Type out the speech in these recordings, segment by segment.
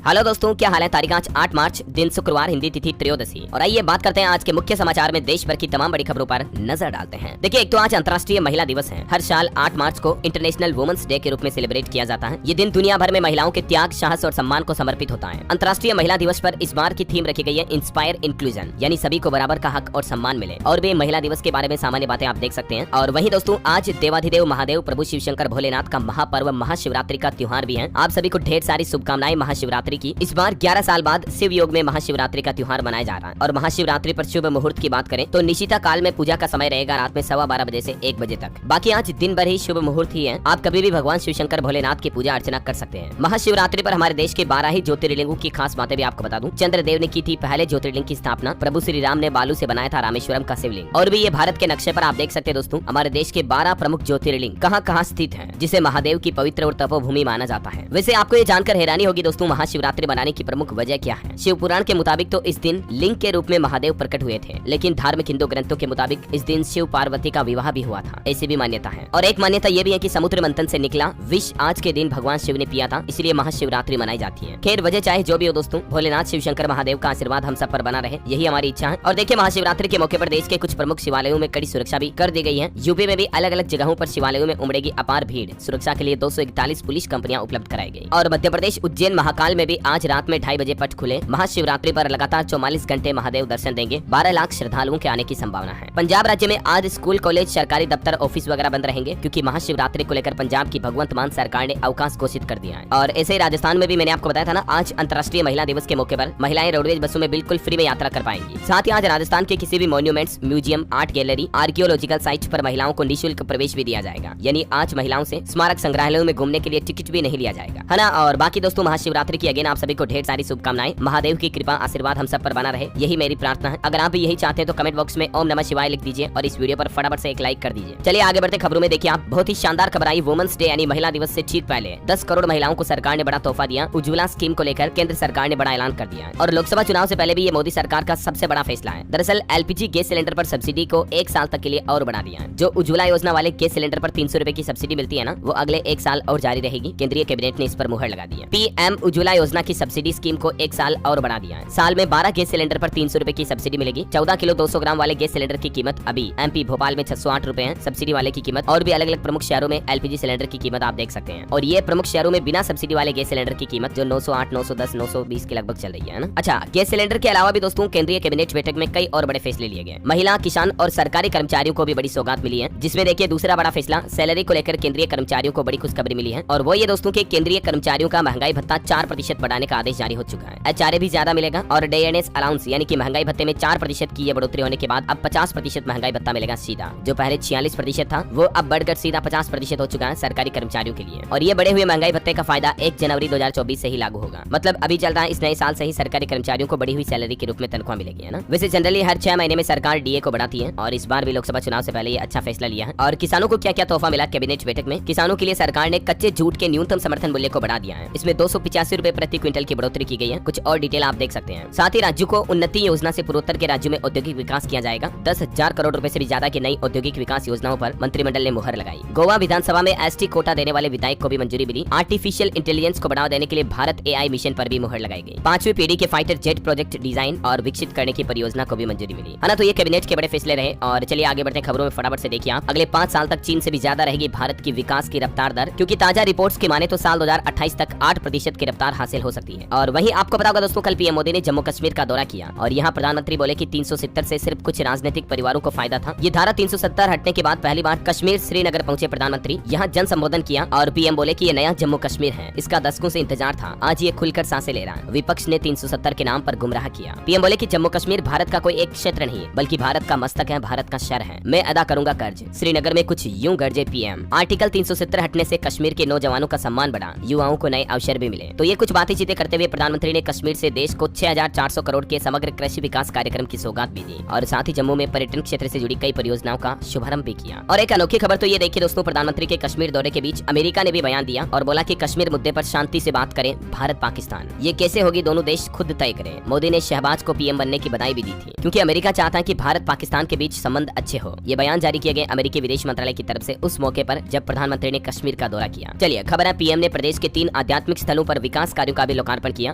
Hello दोस्तों, क्या हाल है। तारीख आज 8 मार्च, दिन शुक्रवार, हिंदी तिथि त्रयोदशी। और आइए बात करते हैं आज के मुख्य समाचार में देश भर की तमाम बड़ी खबरों पर नजर डालते हैं। देखिए, एक तो आज अंतर्राष्ट्रीय महिला दिवस है। हर साल 8 मार्च को इंटरनेशनल वुमेन्स डे के रूप में सेलिब्रेट किया जाता है। ये दिन दुनिया भर में महिलाओं के त्याग, साहस और सम्मान को समर्पित होता है। अंतर्राष्ट्रीय महिला दिवस पर इस बार की थीम रखी गई है इंस्पायर इंक्लूजन, यानी सभी को बराबर का हक और सम्मान मिले। और भी महिला दिवस के बारे में सामान्य बातें आप देख सकते हैं। और वहीं दोस्तों, आज देवाधिदेव महादेव प्रभु शिव शंकर भोलेनाथ का महापर्व महाशिवरात्रि का त्योहार भी है। आप सभी को ढेर सारी शुभकामनाएं महाशिवरात्रि की। इस बार 11 साल बाद शिव योग में महाशिवरात्रि का त्योहार मनाया जा रहा है। और महाशिवरात्रि पर शुभ मुहूर्त की बात करें तो निशिता काल में पूजा का समय रहेगा रात में 12:15 बजे से 1 बजे तक। बाकी आज दिन भर ही शुभ मुहूर्त ही है। आप कभी भी भगवान शिव शंकर भोलेनाथ की पूजा अर्चना कर सकते हैं। महाशिवरात्रि पर हमारे देश के 12 ही ज्योतिर्लिंगों की खास बातें भी आपको बता दूं। चंद्रदेव ने की थी पहले ज्योतिर्लिंग की स्थापना। प्रभु श्री राम ने बालू से बनाया था रामेश्वरम का शिवलिंग। और भी ये भारत के नक्शे पर आप देख सकते हैं दोस्तों, हमारे देश के 12 प्रमुख ज्योतिर्लिंग कहाँ स्थित हैं, जिसे महादेव की पवित्र और तपोभूमि माना जाता है। वैसे आपको ये जानकर हैरानी होगी दोस्तों, महाशिवरात्रि मनाने की प्रमुख वजह क्या है। शिव पुराण के मुताबिक तो इस दिन लिंग के रूप में महादेव प्रकट हुए थे, लेकिन धार्मिक हिंदू ग्रंथों के मुताबिक इस दिन शिव पार्वती का विवाह भी हुआ था, ऐसी भी मान्यता है। और एक मान्यता ये भी है कि समुद्र मंथन से निकला विष आज के दिन भगवान शिव ने पिया था, इसलिए महाशिवरात्रि मनाई जाती है। खैर, वजह चाहे जो भी हो दोस्तों, भोलेनाथ शिव शंकर महादेव का आशीर्वाद हम सब पर बना रहे, यही हमारी इच्छा है। और देखिए, महाशिवरात्रि के मौके पर देश के कुछ प्रमुख शिवालयों में कड़ी सुरक्षा भी कर दी गई है। यूपी में भी अलग अलग जगहों पर शिवालयों में उमड़ेगी अपार भीड़। सुरक्षा के लिए 241 पुलिस कंपनियां उपलब्ध कराई गई। और मध्य प्रदेश उज्जैन महाकाल में भी आज रात में 2:30 बजे पट खुले। महाशिवरात्रि पर लगातार 44 घंटे महादेव दर्शन देंगे। 12 लाख श्रद्धालुओं के आने की संभावना है। पंजाब राज्य में आज स्कूल, कॉलेज, सरकारी दफ्तर, ऑफिस वगैरह बंद रहेंगे, क्योंकि महाशिवरात्रि को लेकर पंजाब की भगवंत मान सरकार ने अवकाश घोषित कर दिया है। और ऐसे ही राजस्थान में भी मैंने आपको बताया था ना, आज अंतर्राष्ट्रीय महिला दिवस के मौके पर महिलाएं रोडवेज बसों में बिल्कुल फ्री में यात्रा कर पाएंगी। साथ ही आज राजस्थान के किसी भी monuments, museum, art gallery, archaeological site पर महिलाओं को निःशुल्क प्रवेश भी दिया जाएगा। यानी आज महिलाओं से स्मारक संग्रहालयों में घूमने के लिए टिकट भी नहीं लिया जाएगा, है ना। और बाकी दोस्तों, महाशिवरात्रि की अगेन आप सभी को ढेर सारी शुभकामनाएं। महादेव की कृपा आशीर्वाद हम सब पर बना रहे, यही मेरी प्रार्थना है। अगर आप भी यही चाहते हैं तो कमेंट बॉक्स में ओम नमः शिवाय लिख दीजिए और इस वीडियो पर फटाफट से एक लाइक कर दीजिए। चलिए आगे बढ़ते खबरों में। देखिए, आप बहुत ही शानदार खबर आई। वुमेन्स डे यानी महिला दिवस से ठीक पहले 10 करोड़ महिलाओं को सरकार ने बड़ा तोहफा दिया। उज्ज्वला स्कीम को लेकर केंद्र सरकार ने बड़ा ऐलान कर दिया है। और लोकसभा चुनाव से पहले भी ये मोदी सरकार का सबसे बड़ा फैसला है। दरअसल एलपीजी गैस सिलेंडर पर सब्सिडी को 1 साल तक के लिए और बढ़ा दिया है। जो उज्ज्वला योजना वाले गैस सिलेंडर पर 300 रुपए की सब्सिडी मिलती है ना, वो अगले 1 साल और जारी रहेगी। केंद्रीय कैबिनेट ने इस पर मुहर लगा दी है। पीएम उज्ज्वला योजना की सब्सिडी स्कीम को 1 साल और बढ़ा दिया है। साल में 12 गैस सिलेंडर पर 300 रुपए की सब्सिडी मिलेगी। 14 किलो 200 ग्राम वाले गैस सिलेंडर की कीमत अभी एमपी भोपाल में 608 रुपए है सब्सिडी वाले की कीमत। और भी अलग अलग प्रमुख शहरों में एलपीजी सिलेंडर की कीमत आप देख सकते हैं। और ये प्रमुख शहरों में बिना सब्सिडी वाले गैस सिलेंडर की कीमत जो 908, 910, 920 के लगभग चल रही है ना। अच्छा, गैस सिलेंडर के अलावा भी दोस्तों केंद्रीय कैबिनेट बैठक में कई और बड़े फैसले लिए गए। महिला, किसान और सरकारी कर्मचारियों को भी बड़ी सौगात मिली है, जिसमें देखिए दूसरा बड़ा फैसला सैलरी को लेकर केंद्रीय कर्मचारियों को बड़ी खुशखबरी मिली है। और वो ये दोस्तों के केंद्रीय कर्मचारियों का महंगाई भत्ता 4% बढ़ाने का आदेश जारी हो चुका है। एचआरए भी ज्यादा मिलेगा। और डीएनएस अलाउंस यानी कि महंगाई भत्ते में 4% की ये बढ़ोतरी होने के बाद अब 50% महंगाई भत्ता मिलेगा सीधा। जो पहले 46% था वो अब बढ़कर सीधा 50% हो चुका है सरकारी कर्मचारियों के लिए। और ये बढ़े हुए महंगाई भत्ते का फायदा 1 जनवरी 2024 से ही लागू होगा। मतलब अभी चल रहा है, इस नए साल से ही सरकारी कर्मचारियों को बढ़ी हुई सैलरी के रूप में तनख्वाह मिलेगी, है ना। वैसे जनरली हर 6 महीने में सरकार डीए को बढ़ाती है, और इस बार भी लोकसभा चुनाव से पहले ये अच्छा फैसला लिया है। और किसानों को क्या क्या तोहफा मिला कैबिनेट बैठक में। किसानों के लिए सरकार ने कच्चे जूट के न्यूनतम समर्थन मूल्य को बढ़ा दिया है। इसमें 285 रुपए प्रति क्विंटल की बढ़ोतरी की गई है। कुछ और डिटेल आप देख सकते हैं। साथ ही राज्यों को उन्नति योजना से पूर्वोत्तर के राज्यों में औद्योगिक विकास किया जाएगा। 10,000 करोड़ रुपए से भी ज्यादा की नई औद्योगिक विकास योजनाओं पर मंत्रिमंडल ने मुहर लगाई। गोवा विधानसभा में एसटी कोटा देने वाले विधायक को भी मंजूरी मिली। आर्टिफिशियल इंटेलिजेंस को बढ़ावा देने के लिए भारत एआई मिशन पर भी मुहर लगाई गई। 5वीं पीढ़ी के फाइटर जेट प्रोजेक्ट डिजाइन और विकसित करने की परियोजना को भी मंजूरी मिली, है ना। तो ये कैबिनेट के बड़े फैसले रहे। और चलिए आगे बढ़ते खबरों में फटाफट से। देखिए, आप अगले 5 साल तक चीन से भी ज्यादा रहेगी भारत की विकास की रफ्तार दर, क्योंकि ताजा रिपोर्ट्स की माने तो साल 2028 तक 8% की रफ्तार हासिल हो सकती है। और वहीं आपको पता होगा दोस्तों, कल पीएम मोदी ने जम्मू कश्मीर का दौरा किया और यहाँ प्रधानमंत्री बोले कि 370 से सिर्फ कुछ राजनीतिक परिवारों को फायदा था। ये धारा 370 हटने के बाद पहली बार कश्मीर श्रीनगर पहुंचे प्रधानमंत्री। यहाँ जन संबोधन किया और पीएम बोले कि ये नया जम्मू कश्मीर है, इसका दशकों से इंतजार था, आज ये खुलकर सांसें ले रहा है। विपक्ष ने 370 के नाम पर गुमराह किया। पीएम बोले कि जम्मू कश्मीर भारत का कोई एक क्षेत्र नहीं बल्कि भारत का मस्तक है, भारत का शर है। मैं अदा करूंगा कर्ज। श्रीनगर में कुछ यूं गरजे पीएम। आर्टिकल 370 हटने से कश्मीर के नौजवानों का सम्मान बढ़ा, युवाओं को नए अवसर भी मिले। तो ये कुछ बातें चीतें करते हुए प्रधानमंत्री ने कश्मीर से देश को 6400 करोड़ के समग्र कृषि विकास कार्यक्रम की सौगात भी दी। और साथ ही जम्मू में पर्यटन क्षेत्र से जुड़ी कई परियोजनाओं का शुभारंभ भी किया। और एक अनोखी खबर तो ये देखिए दोस्तों, प्रधानमंत्री के कश्मीर दौरे के बीच अमेरिका ने भी बयान दिया और बोला कि कश्मीर मुद्दे पर शांति से बात करें भारत पाकिस्तान। ये कैसे होगी, दोनों देश खुद तय करें। मोदी ने शहबाज को पीएम बनने की बधाई भी दी थी, क्योंकि अमेरिका चाहता है कि भारत पाकिस्तान के बीच संबंध अच्छे हो। ये बयान जारी किए गए अमेरिकी विदेश मंत्रालय की तरफ से उस मौके पर जब प्रधानमंत्री ने कश्मीर का दौरा किया। चलिए खबर है, पीएम ने प्रदेश के 3 आध्यात्मिक स्थलों पर विकास कार्यों कर्मचारियों का भी लोकार्पण किया।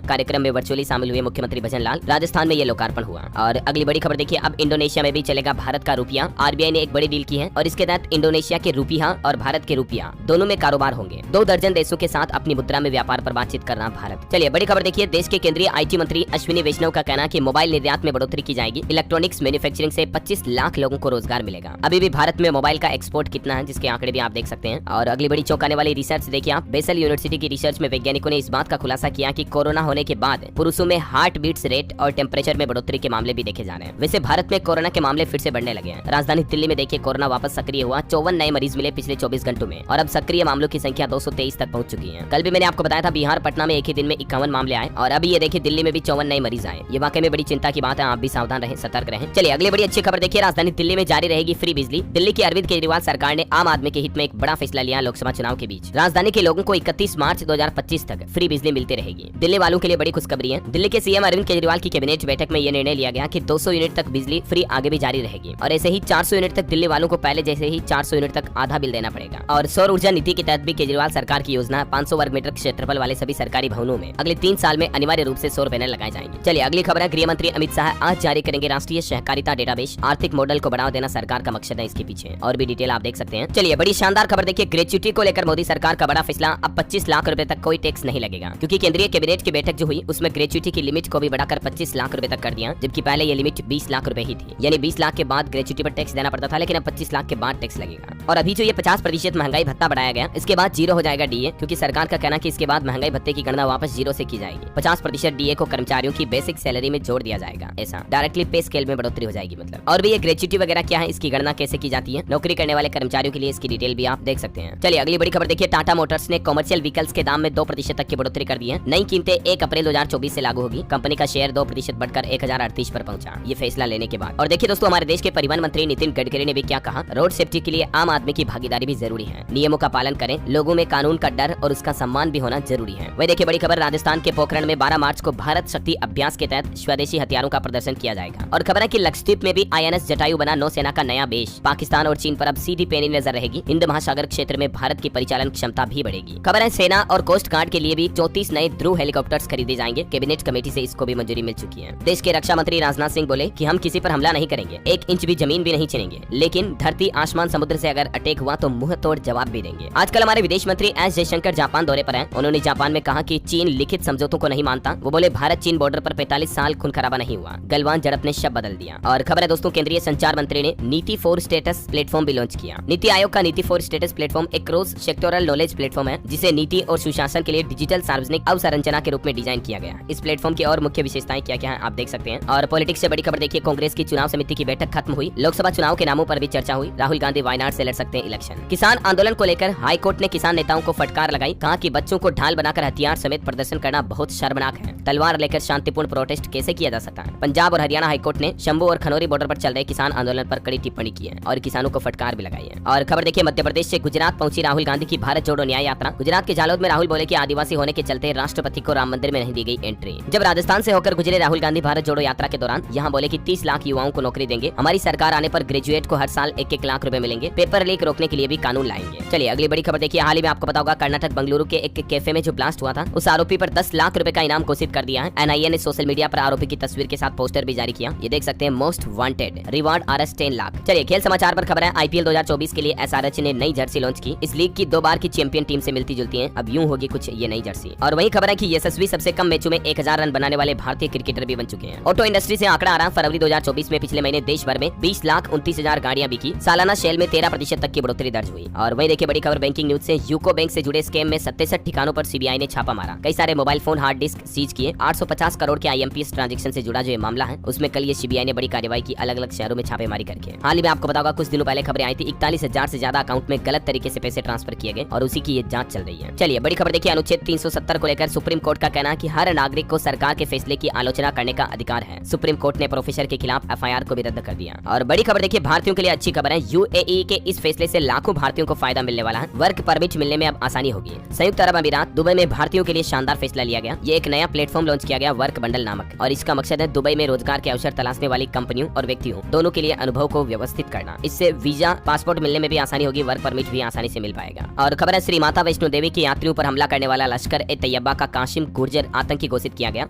कार्यक्रम में वर्चुअली शामिल हुए मुख्यमंत्री भजन लाल। राजस्थान में ये लोकार्पण हुआ। और अगली बड़ी खबर देखिए, अब इंडोनेशिया में भी चलेगा भारत का रुपया। आरबीआई ने एक बड़ी डील की है और इसके तहत इंडोनेशिया के रुपया और भारत के रुपया दोनों में कारोबार होंगे। 2 दर्जन देशों के साथ अपनी मुद्रा में व्यापार पर बातचीत करना भारत। चलिए बड़ी खबर देखिए, देश के केंद्रीय आईटी मंत्री अश्विनी वैष्णव का कहना कि मोबाइल निर्यात में बढ़ोतरी की जाएगी। इलेक्ट्रॉनिक्स मैन्युफैक्चरिंग से 25 लाख लोगों को रोजगार मिलेगा। अभी भी भारत में मोबाइल का एक्सपोर्ट कितना है, जिसके आंकड़े भी आप देख सकते हैं। और अगली बड़ी चौंकाने वाली रिसर्च देखिए आप, बेसल यूनिवर्सिटी की रिसर्च में वैज्ञानिकों ने इस बात का खुलासा किया कि कोरोना होने के बाद पुरुषों में हार्ट बीट्स रेट और टेम्परेचर में बढ़ोतरी के मामले भी देखे जा रहे हैं। वैसे भारत में कोरोना के मामले फिर से बढ़ने लगे हैं। राजधानी दिल्ली में देखिए कोरोना वापस सक्रिय हुआ। 54 नए मरीज मिले पिछले 24 घंटों में और अब सक्रिय मामलों की संख्या 223 तक पहुंच चुकी है। कल भी मैंने आपको बताया था बिहार पटना में एक ही दिन में 51 मामले आए और अभी ये देखिए दिल्ली में भी 54 नए मरीज आए। ये वाकई में बड़ी चिंता की बात है, आप भी सावधान रहें, सतर्क रहें। चलिए अगली बड़ी अच्छी खबर देखिए, राजधानी दिल्ली में जारी रहेगी फ्री बिजली। दिल्ली की अरविंद केजरीवाल सरकार ने आम आदमी के हित में एक बड़ा फैसला लिया। लोकसभा चुनाव के बीच राजधानी के लोगों को 31 मार्च 2025 तक फ्री बिजली मिलती रहेगी। दिल्ली वालों के लिए बड़ी खुशखबरी है। दिल्ली के सीएम अरविंद केजरीवाल की कैबिनेट बैठक में यह निर्णय लिया गया कि 200 यूनिट तक बिजली फ्री आगे भी जारी रहेगी और ऐसे ही 400 यूनिट तक दिल्ली वालों को पहले जैसे ही 400 यूनिट तक आधा बिल देना पड़ेगा। और सौर ऊर्जा नीति के तहत भी केजरीवाल सरकार की योजना 500 वर्ग मीटर क्षेत्रफल वाले सभी सरकारी भवनों में अगले 3 साल में अनिवार्य रूप से सौर पैनल लगाए जाएंगे। चलिए अगली खबर है, गृह मंत्री अमित शाह आज जारी करेंगे राष्ट्रीय सहकारिता डेटाबेस। आर्थिक मॉडल को बढ़ावा देना सरकार का मकसद है, इसके पीछे और भी डिटेल आप देख सकते हैं। चलिए बड़ी शानदार खबर देखिए, ग्रेच्युटी को लेकर मोदी सरकार का बड़ा फैसला। अब 25 लाख रुपए तक कोई टैक्स नहीं लगेगा, क्योंकि केंद्रीय कैबिनेट की बैठक जो हुई उसमें ग्रेच्युटी की लिमिट को भी बढ़ाकर 25 लाख रुपए तक कर दिया, जबकि पहले ये लिमिट 20 लाख रुपए ही थी। यानी 20 लाख के बाद ग्रेच्युटी पर टैक्स देना पड़ता था, लेकिन अब 25 लाख के बाद टैक्स लगेगा। और अभी जो ये 50% महंगाई भत्ता बढ़ाया गया, इसके बाद 0 हो जाएगा डीए, क्योंकि सरकार का कहना कि इसके बाद महंगाई भत्ते की गणना वापस 0 से की जाएगी। 50% डीए को कर्मचारियों की बेसिक सैलरी में जोड़ दिया जाएगा। ऐसा डायरेक्टली पे स्केल में बढ़ोतरी हो जाएगी मतलब। और भी ये ग्रेच्युटी वगैरह क्या है, इसकी गणना कैसे की जाती है, नौकरी करने वाले कर्मचारियों के लिए इसकी डिटेल भी आप देख सकते हैं। चलिए अगली बड़ी खबर देखिए, टाटा मोटर्स ने कमर्शियल व्हीकल्स के दाम में 2% तक की बढ़ोतरी कर दी है। नई कीमतें 1 अप्रैल 2024 से लागू होगी। कंपनी का शेयर 2% बढ़कर 1038 पर पहुंचा, ये फैसला लेने के बाद। और देखिए दोस्तों, हमारे देश के परिवहन मंत्री नितिन गडकरी ने भी क्या कहा, रोड सेफ्टी के लिए आम आदमी की भागीदारी भी जरूरी है। नियमों का पालन करें, लोगों में कानून का डर और उसका सम्मान भी होना जरूरी है। वही देखिए बड़ी खबर, राजस्थान के पोखरण में 12 मार्च को भारत शक्ति अभ्यास के तहत स्वदेशी हथियारों का प्रदर्शन किया जाएगा। और खबर है कि लक्षद्वीप में भी INS जटायु बना नौसेना का नया बेस। पाकिस्तान और चीन पर अब सीधी पैनी नजर रहेगी। हिंद महासागर क्षेत्र में भारत की परिचालन क्षमता भी बढ़ेगी। खबर है सेना और कोस्ट गार्ड के लिए भी 34 नए ध्रुव हेलीकॉप्टर्स खरीदे जाएंगे। कैबिनेट कमेटी से इसको भी मंजूरी मिल चुकी है। देश के रक्षा मंत्री राजनाथ सिंह बोले कि हम किसी पर हमला नहीं करेंगे, 1 इंच भी जमीन भी नहीं छीनेंगे, लेकिन धरती आसमान समुद्र से अगर अटैक हुआ तो मुंह तोड़ जवाब भी देंगे। आजकल हमारे विदेश मंत्री एस जयशंकर जापान दौरे पर हैं। उन्होंने जापान में कहा कि चीन लिखित समझौतों को नहीं मानता। वो बोले भारत चीन बॉर्डर पर 45 साल खून खराबा नहीं हुआ। गलवान झड़प ने शब्द बदल दिया। और खबर है दोस्तों, केंद्रीय संचार मंत्री ने नीति फॉर स्टेटस प्लेटफॉर्म भी लॉन्च किया। नीति आयोग का नीति फॉर स्टेटस प्लेटफॉर्म एक क्रॉस सेक्टोरल नॉलेज प्लेटफॉर्म है, जिसे नीति और सुशासन के लिए डिजिटल सार्वजनिक अवसंरचना के रूप में डिजाइन किया गया। इस प्लेटफॉर्म की और मुख्य विशेषताएं क्या क्या है आप देख सकते हैं। और पॉलिटिक्स से बड़ी खबर देखिए, कांग्रेस की चुनाव समिति की बैठक खत्म हुई। लोकसभा चुनाव के नामों पर भी चर्चा हुई। राहुल गांधी वायनाड से लड़ सकते हैं इलेक्शन। किसान आंदोलन को लेकर हाईकोर्ट ने किसान नेताओं को फटकार लगाई। कहा कि बच्चों को ढाल बनाकर हथियार समेत प्रदर्शन करना बहुत शर्मनाक है। तलवार लेकर शांतिपूर्ण प्रोटेस्ट कैसे किया जा सकता है। पंजाब और हरियाणा हाईकोर्ट ने शंभू और खनौरी बॉर्डर पर चल रहे किसान आंदोलन पर कड़ी टिप्पणी की है और किसानों को फटकार भी लगाई है। और खबर देखिए, मध्य प्रदेश से गुजरात पहुंची राहुल गांधी की भारत जोड़ो न्याय यात्रा। गुजरात के जालोद में राहुल बोले कि आदिवासी होने के चलते राष्ट्रपति को राम मंदिर में नहीं दी गई एंट्री। जब राजस्थान से होकर गुजरे राहुल गांधी भारत जोड़ो यात्रा के दौरान यहाँ बोले कि 30 लाख युवाओं को नौकरी देंगे। हमारी सरकार आने पर ग्रेजुएट को हर साल 1-1 लाख रुपए मिलेंगे। पेपर लीक रोकने के लिए भी कानून लाएंगे। चलिए अगली बड़ी खबर देखिए, हाल ही में आपको पता होगा कर्नाटक बंगलुरु के एक कैफे में जो ब्लास्ट हुआ था, उस आरोपी पर 10 लाख रुपए का इनाम घोषित कर दिया है। NIA ने सोशल मीडिया पर आरोपी की तस्वीर के साथ पोस्टर भी जारी किया। ये देख सकते हैं, most wanted reward RS 10 lakh. चलिए खेल समाचार पर खबर है, IPL 2024 के लिए SRH ने नई जर्सी लॉन्च की। इस लीग की 2 बार की चैंपियन टीम से मिलती जुलती है। अब यूं होगी कुछ ये नई जर्सी। और वही खबर है कि यशस्वी सबसे कम मैचों में 1000 रन बनाने वाले भारतीय क्रिकेटर भी बन चुके हैं। ऑटो इंडस्ट्री से आंकड़ा आ रहा, फरवरी 2024 में पिछले महीने देश भर में 20,29,000 गाड़ियां बिकी। सालाना सेल में 13% तक की बढ़ोतरी दर्ज हुई। और वही देखिए बड़ी खबर बैंकिंग न्यूज से, यूको बैंक से जुड़े स्कैम में 67 ठिकानों पर CBI ने छापा मारा। कई सारे mobile phone, hard disk seize किए। 850 करोड़ के IMPS ट्रांजैक्शन से जुड़ा जो ये मामला है, उसमें कल ये CBI ने बड़ी कार्रवाई की, अलग अलग शहरों में छापेमारी करके। हाल ही में आपको बताओगा, कुछ दिनों पहले खबरें आई थी 41,000 से ज्यादा अकाउंट में गलत तरीके से पैसे ट्रांसफर किए गए और उसी की ये जांच चल रही है। चलिए बड़ी खबर देखिए, अनुच्छेद 370 को लेकर सुप्रीम कोर्ट का कहना है कि हर नागरिक को सरकार के फैसले की आलोचना करने का अधिकार है। सुप्रीम कोर्ट ने प्रोफेसर के खिलाफ FIR को भी रद्द कर दिया। और बड़ी खबर देखिए, भारतीयों के लिए अच्छी खबर है, UAE के इस फैसले से लाखों भारतीयों को फायदा मिलने वाला है। वर्क परमिट मिलने में अब आसानी होगी। संयुक्त अरब अमीरात दुबई में भारतीयों के लिए शानदार फैसला लिया गया। ये एक नया प्लेटफॉर्म लॉन्च किया गया, वर्क बंडल नामक, और इसका मकसद है दुबई में रोजगार के अवसर तलाशने वाली कंपनियों और व्यक्तियों दोनों के लिए अनुभव को व्यवस्थित करना। इससे वीजा, पासपोर्ट मिलने में भी आसानी होगी, वर्क परमिट भी आसानी से मिल पाएगा। और खबर है, श्री माता वैष्णो देवी के यात्रियों पर हमला करने वाला लश्कर ए तैयबा तैयबा का काशिम गुर्जर आतंकी घोषित किया गया।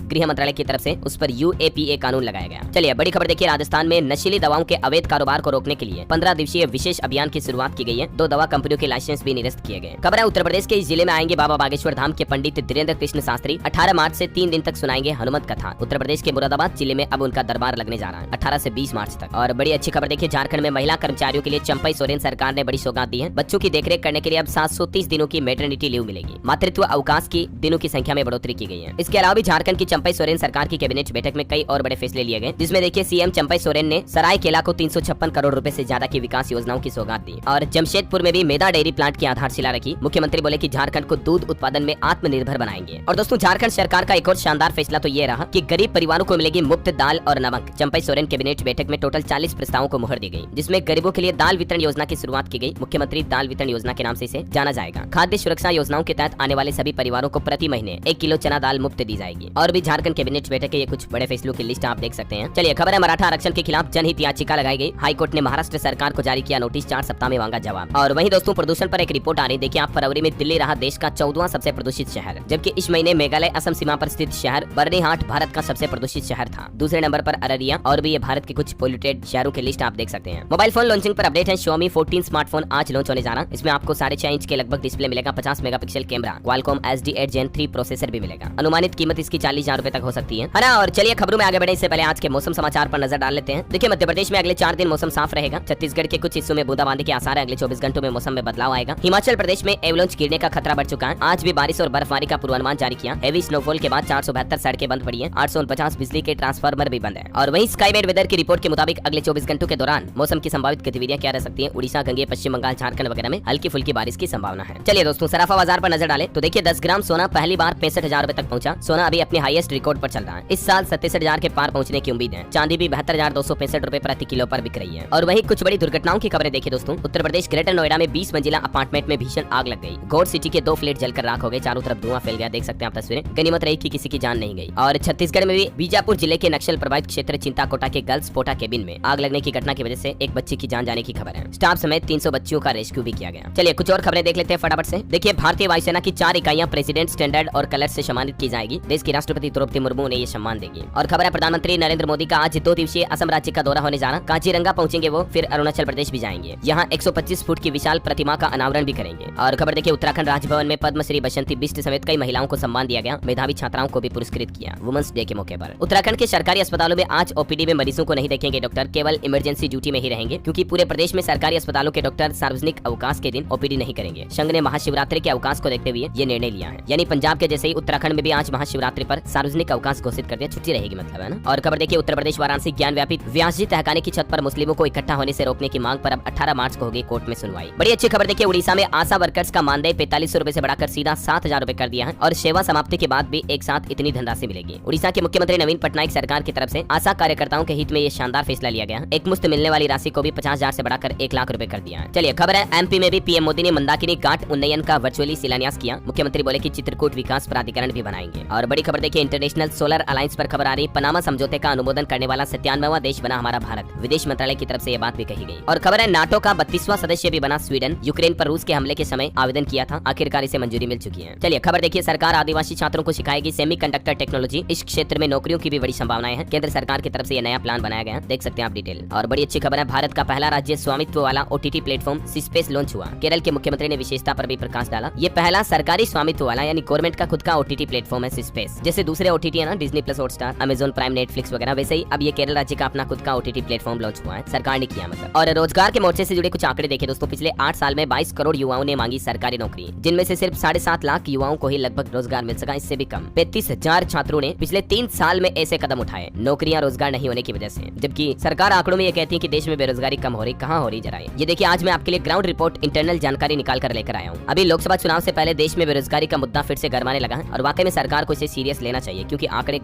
गृह मंत्रालय की तरफ से उस पर UAPA कानून लगाया गया। चलिए बड़ी खबर देखिए, राजस्थान में नशीली दवाओं के अवैध कारोबार को रोकने के लिए 15 दिवसीय विशेष अभियान की शुरुआत की गई है। 2 दवा कंपनियों के लाइसेंस भी निरस्त किए गए। खबर है उत्तर प्रदेश के इस जिले में आएंगे बाबा बागेश्वर धाम के पंडित धीरेन्द्र कृष्ण शास्त्री। 18 मार्च से 3 दिन तक सुनाएंगे हनुमत कथा। उत्तर प्रदेश के मुरादाबाद जिले में अब उनका दरबार लगने जा रहा है 18 से 20 मार्च तक। और बड़ी अच्छी खबर देखिए, झारखंड में महिला कर्मचारियों के लिए चंपई सोरेन सरकार ने बड़ी सौगात दी है। बच्चों की देखरेख करने के लिए अब 730 दिनों की मैटरनिटी लीव मिलेगी। मातृत्व अवकाश की दिनों की संख्या में बढ़ोतरी की गई है। इसके अलावा भी झारखंड की चंपई सोरेन सरकार की कैबिनेट बैठक में कई और बड़े फैसले लिए गए, जिसमें देखिए सीएम चंपई सोरेन ने सरायकेला को 356 करोड़ रुपए से ज्यादा की विकास योजनाओं की सौगात दी और जमशेदपुर में भी मेदा डेयरी प्लांट की आधारशिला रखी। मुख्यमंत्री बोले कि झारखंड को दूध उत्पादन में आत्मनिर्भर बनाएंगे। और दोस्तों, झारखंड सरकार का एक और शानदार फैसला तो ये रहा कि गरीब परिवारों को मिलेगी मुफ्त दाल और नमक। चंपई सोरेन कैबिनेट बैठक में टोटल 40 प्रस्तावों को मुहर दी गई, जिसमें गरीबों के लिए दाल वितरण योजना की शुरुआत की गई। मुख्यमंत्री दाल वितरण योजना के नाम से इसे जाना जाएगा। खाद्य सुरक्षा योजनाओं के तहत आने वाले सभी परिवारों को प्रति महीने 1 किलो चना दाल मुफ्त दी जाएगी। और भी झारखंड कैबिनेट बैठक के ये कुछ बड़े फैसलों की लिस्ट आप देख सकते हैं। चलिए खबर है, मराठा आरक्षण के खिलाफ जनहित याचिका लगाई गई। हाईकोर्ट ने महाराष्ट्र सरकार को जारी किया नोटिस, 4 सप्ताह में मांगा जवाब। और वहीं दोस्तों, प्रदूषण पर एक रिपोर्ट आ रही। देखिए आप, फरवरी में दिल्ली रहा देश का 14वां सबसे प्रदूषित शहर, जबकि इस महीने मेघालय असम सीमा पर स्थित शहर बर्नीहाट भारत का सबसे प्रदूषित शहर था। दूसरे नंबर पर अररिया। और भी ये भारत के कुछ पोल्यूटेड शहरों की लिस्ट आप देख सकते हैं। मोबाइल फोन लॉन्चिंग पर अपडेट है। Xiaomi 14 स्मार्टफोन आज लॉन्च होने जा रहा है। इसमें आपको 6.5 इंच के लगभग डिस्प्ले मिलेगा, 50 megapixel camera, Qualcomm SD8 Gen 3 processor भी मिलेगा। अनुमानित कीमत इसकी 40,000 रुपए तक हो सकती है ना। और चलिए खबरों में आगे बढ़े इससे पहले आज के मौसम समाचार पर नजर डाल लेते हैं। देखिए मध्य प्रदेश में अगले 4 दिन मौसम साफ रहेगा। छत्तीसगढ़ के कुछ हिस्सों में बूंदाबांदी के आसार है। अगले 24 घंटों में मौसम में बदलाव आएगा। हिमाचल प्रदेश में एवलांच गिरने का खतरा बढ़ चुका है। आज भी बारिश और बर्फबारी का पूर्वानुमान जारी किया। हेवी स्नोफॉल के बाद 472 सड़कें बंद पड़ी है। 849 बिजली के ट्रांसफार्मर भी बंद है। और वहीं स्काईमेट वेदर की रिपोर्ट के मुताबिक अगले 24 घंटों के दौरान मौसम की संभावित गतिविधियां क्या रह सकती है। उड़ीसा, गंगे, पश्चिम बंगाल, झारखंड वगैरह में हल्की फुल्की बारिश की संभावना है। चलिए दोस्तों, सराफा बाजार पर नजर डालें तो देखिए 10 ग्राम सोना पहली बार 65,000 रुपए तक पहुंचा। सोना अभी अपने हाईएस्ट रिकॉर्ड पर चल रहा है। इस साल 67,000 के पार पहुंचने की उम्मीद है। चांदी भी 72,265 रुपए प्रति किलो पर बिक रही है। और वहीं कुछ बड़ी दुर्घटनाओं की खबरें देखिए दोस्तों। उत्तर प्रदेश ग्रेटर नोएडा में 20 मंजिला अपार्टमेंट में भीषण आग लग गई। गौड़ सिटी के 2 फ्लैट जलकर राख हो गए। चारों तरफ धुआं फैल गया, देख सकते हैं आप तस्वीरें। गनीमत रही कि किसी की जान नहीं गई। और छत्तीसगढ़ में भी बीजापुर जिले के नक्सल प्रभावित क्षेत्र चिंताकोटा के गर्ल्स पोटा केबिन में आग लगने की घटना की वजह से एक बच्ची की जान जाने की खबर है। स्टाफ समेत 300 बच्चियों का रेस्क्यू भी किया गया। चलिए कुछ और खबरें देख लेते हैं फटाफट से। देखिए भारतीय वायुसेना की 4 इकाइयां प्रेसिडेंट स्टैंडर्ड और कलर से सम्मानित की जाएगी। देश की राष्ट्रपति द्रौपदी मुर्मू ने ये सम्मान देगी। और खबर है, प्रधानमंत्री नरेंद्र मोदी का आज 2 दिवसीय असम राज्य का दौरा होने जा रहा। काजीरंगा पहुंचेंगे वो, फिर अरुणाचल प्रदेश भी जाएंगे। यहाँ 125 फुट की विशाल प्रतिमा का अनावरण भी करेंगे। और खबर देखिए, उत्तराखंड राजभवन में पद्मश्री बसंती बिष्ट समेत कई महिलाओं को सम्मान दिया गया। मेधावी छात्राओं को भी पुरस्कृत किया वुमेन्स डे के मौके पर। उत्तराखंड के सरकारी अस्पतालों में आज ओपीडी में मरीजों को नहीं देखेंगे डॉक्टर, केवल इमरजेंसी ड्यूटी में ही रहेंगे, क्योंकि पूरे प्रदेश में सरकारी अस्पतालों के डॉक्टर सार्वजनिक अवकाश के दिन ओपीडी नहीं करेंगे। संघ ने महाशिवरात्रि के अवकाश को देखते हुए ये निर्णय लिया है। यानी पंजाब के जैसे ही उत्तराखंड में भी आज महाशिवरात्रि पर सार्वजनिक अवकाश घोषित कर दिया, छुट्टी रहेगी मतलब, है ना। और खबर देखिए, उत्तर प्रदेश वाराणसी ज्ञान व्यापी व्यास जी तहखाने की छत पर मुस्लिमों को इकट्ठा होने से रोकने की मांग पर अब 18 मार्च को होगी कोर्ट में सुनवाई। बड़ी अच्छी खबर देखिए, उड़ीसा में आशा वर्कर्स का मानदेय 4500 रुपए से बढ़ाकर सीधा 7,000 रुपए कर दिया है। और सेवा समाप्ति के बाद भी एक साथ इतनी धनराशि मिलेगी। उड़ीसा के मुख्यमंत्री नवीन पटनायक सरकार की तरफ से आशा कार्यकर्ताओं के हित में ये शानदार फैसला लिया गया। एक मुश्त मिलने वाली राशि को भी 50,000 से बढ़ाकर 1 लाख रुपए कर दिया है। चलिए खबर है, एमपी में भी पीएम मोदी ने मंदाकिनी घाट उन्नयन का वर्चुअली शिलान्यास किया। मुख्यमंत्री बोले कि चित्रकूट विकास प्राधिकरण भी बनाएंगे। और बड़ी खबर देखिए, इंटरनेशनल सोलर अलायंस पर खबर आ रही। पनामा समझौते का अनुमोदन करने वाला 97वां देश बना हमारा भारत। विदेश मंत्रालय की तरफ से ये बात भी कही गई। और खबर है, नाटो का 32वां सदस्य भी बना स्वीडन। यूक्रेन पर रूस के हमले के समय आवेदन किया था, आखिरकार इसे मंजूरी मिल चुकी है। चलिए खबर देखिए, सरकार आदिवासी छात्रों को सिखाएगी सेमीकंडक्टर टेक्नोलॉजी। इस क्षेत्र में नौकरियों की भी बड़ी संभावनाएं हैं। केंद्र सरकार की तरफ से ये नया प्लान बनाया गया है, देख सकते हैं आप डिटेल। और बड़ी अच्छी खबर है, भारत का पहला राज्य स्वामित्व वाला OTT प्लेटफॉर्म सिस्पेस लॉन्च हुआ। केरल के मुख्यमंत्री ने विशेषता पर भी प्रकाश डाला। ये पहला सरकारी स्वामित्व वाला यानी गवर्नमेंट का खुद का OTT प्लेटफॉर्म है सिस्पेस। जैसे दूसरे OTT है ना, Disney plus, Hotstar, Amazon prime, Netflix वगैरह, वैसे ही अब ये केरल राज्य का अपना खुद का OTT प्लेटफॉर्म लॉन्च हुआ है, सरकार ने किया मतलब। और रोजगार के मोर्चे से जुड़े कुछ आंकड़े देखे दोस्तों। पिछले 8 साल में 22 करोड़ युवाओं ने मांगी सरकारी नौकरी, जिनमें से सिर्फ 7.5 लाख युवाओं को ही लगभग रोजगार मिल सका, इससे भी कम। 35,000 छात्रों ने पिछले 3 साल में ऐसे कदम उठाए नौकरियां रोजगार नहीं होने की वजह से। जबकि सरकार आंकड़ों में ये कहती है कि देश में बेरोजगारी कम हो रही, कहां हो रही जरा ये देखिए। आज मैं आपके लिए ग्राउंड रिपोर्ट इंटरनल जानकारी निकाल कर लेकर आया हूँ। अभी लोकसभा चुनाव से पहले देश में बेरोजगारी का मुद्दा फिर से गरमाने लगा है और वाकई में सरकार को इसे सीरियस लेना चाहिए, क्योंकि आंकड़े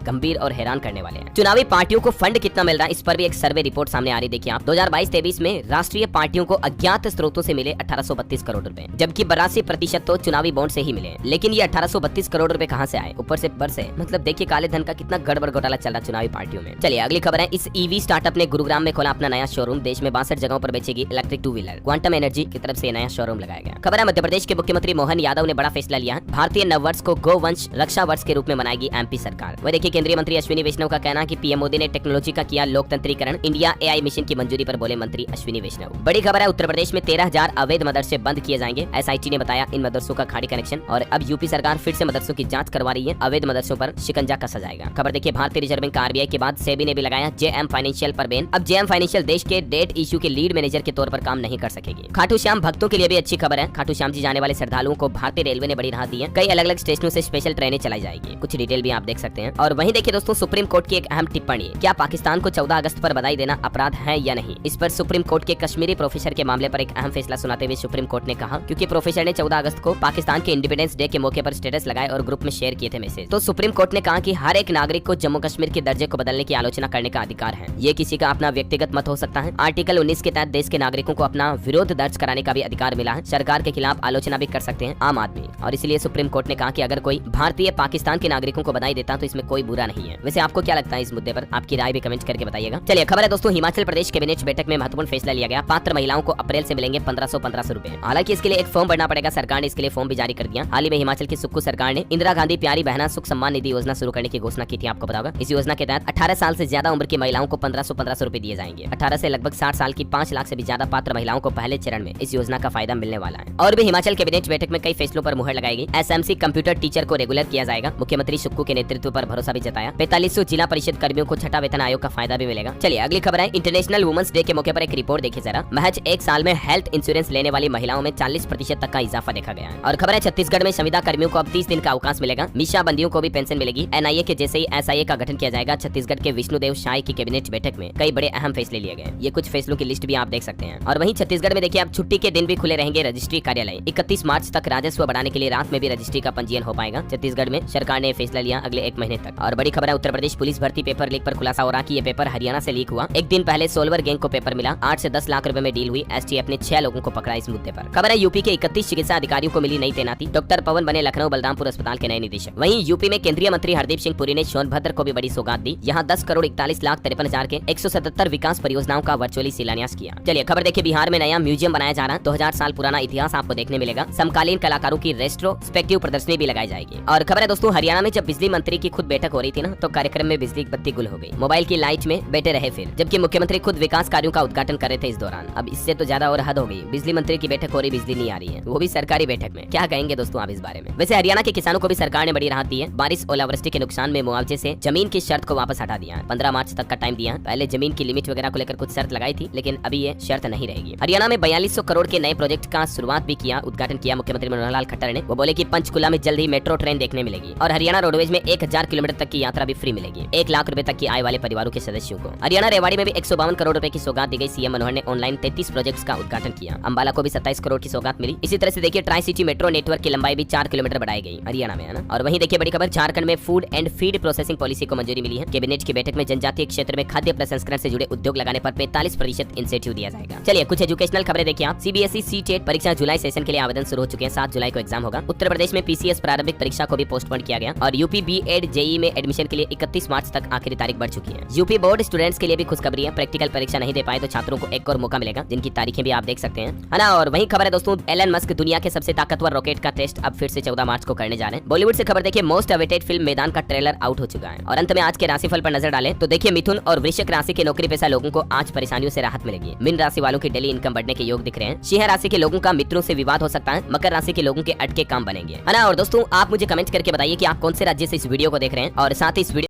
गंभीर और हैरान करने वाले हैं। चुनावी पार्टियों को फंड कितना मिल रहा है, इस पर भी एक सर्वे रिपोर्ट सामने आ रही। देखिए आप, 2022-23 में राष्ट्रीय पार्टियों को अज्ञात स्रोतों से मिले 1832 करोड़ रुपए, जबकि 82% तो चुनावी बॉन्ड से ही मिले। लेकिन ये 1832 करोड़ रुपए कहां से आए, ऊपर से बरसे। मतलब देखिए काले धन का कितना गड़बड़ घोटाला चल रहा चुनावी पार्टियों में। चलिए अगली खबर है, इस ईवी स्टार्टअप ने गुरुग्राम में खोला अपना नया शोरूम। देश में 62 जगहों पर बेचेगी इलेक्ट्रिक 2 व्हीलर। क्वांटम एनर्जी की तरफ से नया शोरूम लगाया गया। खबर है, मध्य प्रदेश के मुख्यमंत्री मोहन यादव ने बड़ा फैसला लिया। भारतीय नववर्ष को गो वंश रक्षा वर्ष के रूप में मनाएगी एमपी सरकार। वह देखिए केंद्रीय मंत्री अश्विनी वैष्णव का कहना है कि पीएम मोदी ने टेक्नोलॉजी का किया लोकतंत्रीकरण, इंडिया एआई मिशन की मंजूरी पर बोले मंत्री अश्विनी वैष्णव। बड़ी खबर है, उत्तर प्रदेश में 13,000 अवैध मदरसे बंद किए जाएंगे। एसआईटी ने बताया इन मदरसों का खाड़ी कनेक्शन। और अब यूपी सरकार फिर से मदरसों की जांच करवा रही है, अवैध मदरसों पर शिकंजा कसा जाएगा। खबर देखिए भारतीय रिजर्व बैंक आरबीआई के बाद सेबी ने भी लगाया जेएम फाइनेंशियल पर बैन। अब जेएम फाइनेंशियल देश के डेट इश्यू के लीड मैनेजर के तौर पर काम नहीं कर सकेगी। खाटू श्याम भक्तों के लिए भी अच्छी खबर है। खाटू श्याम जी जाने वाले श्रद्धालुओं को भारतीय रेलवे ने बड़ी राहत दी है। कई अलग अलग स्टेशनों से स्पेशल ट्रेनें चलाई जाएगी। कुछ डिटेल भी आप देख सकते हैं। और वहीं देखिए दोस्तों सुप्रीम कोर्ट की एक अहम टिप्पणी, क्या पाकिस्तान को 14 अगस्त पर बधाई देना अपराध है या नहीं। इस पर सुप्रीम कोर्ट के कश्मीरी प्रोफेसर के मामले पर एक अहम फैसला सुनाते हुए सुप्रीम कोर्ट ने कहा, क्योंकि प्रोफेसर ने 14 अगस्त को पाकिस्तान के इंडिपेंडेंस डे के मौके पर स्टेटस लगाए और ग्रुप में शेयर किए थे मैसेज, तो सुप्रीम कोर्ट ने कहा कि हर एक नागरिक को जम्मू कश्मीर के दर्जे को बदलने की आलोचना करने का अधिकार है। ये किसी का अपना व्यक्तिगत मत हो सकता है। आर्टिकल 19 के तहत देश के नागरिकों को अपना विरोध दर्ज कराने का भी अधिकार मिला है। सरकार के खिलाफ आलोचना भी कर सकते हैं आम आदमी। और इसलिए सुप्रीम कोर्ट ने कहा कि अगर कोई भारतीय पाकिस्तान के नागरिकों को बधाई देता तो इसमें कोई बुरा नहीं है। वैसे आपको क्या लगता है इस मुद्दे पर, आपकी राय भी कमेंट करके बताइएगा। चलिए खबर है दोस्तों, हिमाचल प्रदेश कैबिनेट बैठक में महत्वपूर्ण फैसला लिया गया। पात्र महिलाओं को अप्रैल से मिलेंगे 1500 रुपए। हालांकि इसके लिए एक फॉर्म भरना पड़ेगा। सरकार ने इसके लिए फॉर्म भी जारी कर दिया। हाल ही में हिमाचल की सुक्खू सरकार ने इंदिरा गांधी प्यारी बहना सुख सम्मान निधि योजना शुरू करने की घोषणा की थी। आपको बताओगा इस योजना के तहत 18 साल से ज्यादा उम्र की महिलाओं को 1500 रुपए दिए जाएंगे। 18 से लगभग 60 साल की 5 लाख से भी ज्यादा पात्र महिलाओं को पहले चरण में इस योजना का फायदा मिलने वाला है। और भी हिमाचल कैबिनेट बैठक में कई फैसलों पर मुहर लगाएगी। एसएमसी कंप्यूटर टीचर को रेगुलर किया जाएगा। मुख्यमंत्री सुक्खू के नेतृत्व पर भरोसा भी जताया। 4500 जिला परिषद कर्मियों को छठा वेतन आयोग का फायदा भी मिलेगा। चलिए अगली खबर है, इंटरनेशनल वुमेन्स डे के मौके पर एक रिपोर्ट देखिए जरा। महज एक साल में हेल्थ इंश्योरेंस लेने वाली महिलाओं में 40% तक का इजाफा देखा गया है। और खबर है छत्तीसगढ़ में संविदा कर्मियों को अब 30 दिन का अवकाश मिलेगा। मीशा बंदियों को भी पेंशन मिलेगी। एनआईए के जैसे ही एसआईए का गठन किया जाएगा। छत्तीसगढ़ के विष्णुदेव शाही की कैबिनेट बैठक में कई बड़े अहम फैसले लिए गए। ये कुछ फैसलों की लिस्ट भी आप देख सकते हैं। और वहीं छत्तीसगढ़ में देखिए अब छुट्टी के दिन भी खुले रहेंगे रजिस्ट्री कार्यालय। 31 मार्च तक राजस्व बढ़ाने के लिए रात में भी रजिस्ट्री का पंजीयन हो पाएगा। छत्तीसगढ़ में सरकार ने फैसला लिया अगले 1 महीने तक। और बड़ी खबर है, उत्तर प्रदेश पुलिस भर्ती पेपर लीक पर खुलासा हो रहा कि ये पेपर हरियाणा से लीक हुआ। एक दिन पहले सोलवर गैंग को पेपर मिला। 8 से 10 लाख रुपए में डील हुई। एसटीएफ ने 6 लोगों को पकड़ा इस मुद्दे पर। खबर है यूपी के 31 चिकित्सा अधिकारियों को मिली नई तैनाती। डॉक्टर पवन बने लखनऊ बलरामपुर अस्पताल के नए निदेशक। वहीं यूपी में केंद्रीय मंत्री हरदीप सिंह पुरी ने सोनभद्र को भी बड़ी सौगात दी। यहाँ 10 करोड़ 41 लाख 53 हजार के 177 विकास परियोजनाओं का वर्चुअली शिलान्यास किया। चलिए खबर देखिए, बिहार में नया म्यूजियम बनाया जा रहा है। 2000 साल पुराना इतिहास आपको देखने मिलेगा। समकालीन कलाकारों की रेट्रोस्पेक्टिव प्रदर्शनी भी लगाई जाएगी। और खबर है दोस्तों, हरियाणा में जब बिजली मंत्री की खुद बैठक हो रही थी ना, तो कार्यक्रम में बिजली बत्ती गुल हो गई। मोबाइल की लाइट में बैठे रहे फिर, जबकि मुख्यमंत्री खुद विकास कार्यों का उद्घाटन कर रहे थे इस दौरान। अब इससे तो ज्यादा और हद हो गई। बिजली मंत्री की बैठक हो रही, बिजली नहीं आ रही है, वो भी सरकारी बैठक में। क्या कहेंगे दोस्तों आप इस बारे में। वैसे हरियाणा के किसानों को भी सरकार ने बड़ी राहत दी है। बारिश ओलावृष्टि के नुकसान में मुआवजे से जमीन की शर्त को वापस हटा दिया है। 15 मार्च तक का टाइम दिया है। पहले जमीन की लिमिट वगैरह को लेकर कुछ शर्त लगाई थी, लेकिन अभी ये शर्त नहीं रहेगी। हरियाणा में 4200 करोड़ के नए प्रोजेक्ट का शुरुआत भी किया, उद्घाटन किया मुख्यमंत्री मनोहर लाल खट्टर ने। वो बोले कि पंचकुला में जल्द ही मेट्रो ट्रेन देखने मिलेगी। और हरियाणा रोडवेज में 1000 किलोमीटर तक की यात्रा भी फ्री मिलेगी 1 लाख रुपए तक की आय वाले परिवारों के सदस्यों को। हरियाणा रेवाड़ी में भी 152 करोड़ रुपए की सौगात दी गई। सीएम मनोहर ने ऑनलाइन 33 प्रोजेक्ट्स का उद्घाटन किया। अंबाला को भी 27 करोड़ की सौगात मिली। इसी तरह से देखिए ट्राई सिटी मेट्रो नेटवर्क की लंबाई भी 4 किलोमीटर बढ़ाई गई हरियाणा में, है ना। और वहीं देखिए बड़ी खबर, झारखंड में food and feed processing policy को मंजूरी मिली है। कैबिनेट की बैठक में जनजातीय क्षेत्र में खाद्य प्रसंस्करण से जुड़े उद्योग लगाने पर 45% इंसेंटिव दिया जाएगा। चलिए कुछ एजुकेशनल खबरें देखिए आप। सीबीएसई सीटेट परीक्षा जुलाई सेशन के लिए आवेदन शुरू हो चुके हैं। 7 जुलाई को एग्जाम होगा। उत्तर प्रदेश में पीसीएस प्रारंभिक परीक्षा को भी पोस्टपोन किया गया। और यूपी बीएड जेईई में एडमिशन के लिए 31 मार्च तक आखिरी तारीख बढ़ चुकी है। यूपी बोर्ड स्टूडेंट्स के लिए भी खुशखबरी है। प्रैक्टिकल परीक्षा नहीं दे पाए तो छात्रों को एक और मौका मिलेगा, जिनकी तारीखें भी आप देख सकते हैं, है ना। और वहीं खबर है दोस्तों, एलन मस्क दुनिया के सबसे ताकतवर रॉकेट का टेस्ट अब फिर से 14 मार्च को करने जा रहे हैं। बॉलीवुड से खबर देखिए, मोस्ट अवेटेड फिल्म मैदान का ट्रेलर आउट हो चुका है। और अंत में आज के राशिफल पर नजर डालें तो देखिए, मिथुन और वृश्चिक राशि के नौकरी पेशा लोगों को आज परेशानियों से राहत मिलेगी। मीन राशि वालों की डेली इनकम बढ़ने के योग दिख रहे हैं। सिंह राशि के लोगों का मित्रों से विवाद हो सकता है। मकर राशि के लोगों के अटके काम बनेंगे, है ना। और दोस्तों आप मुझे कमेंट करके बताइए कि आप कौन से राज्य से इस वीडियो को देख रहे हैं, और साथ ही इस वीडियो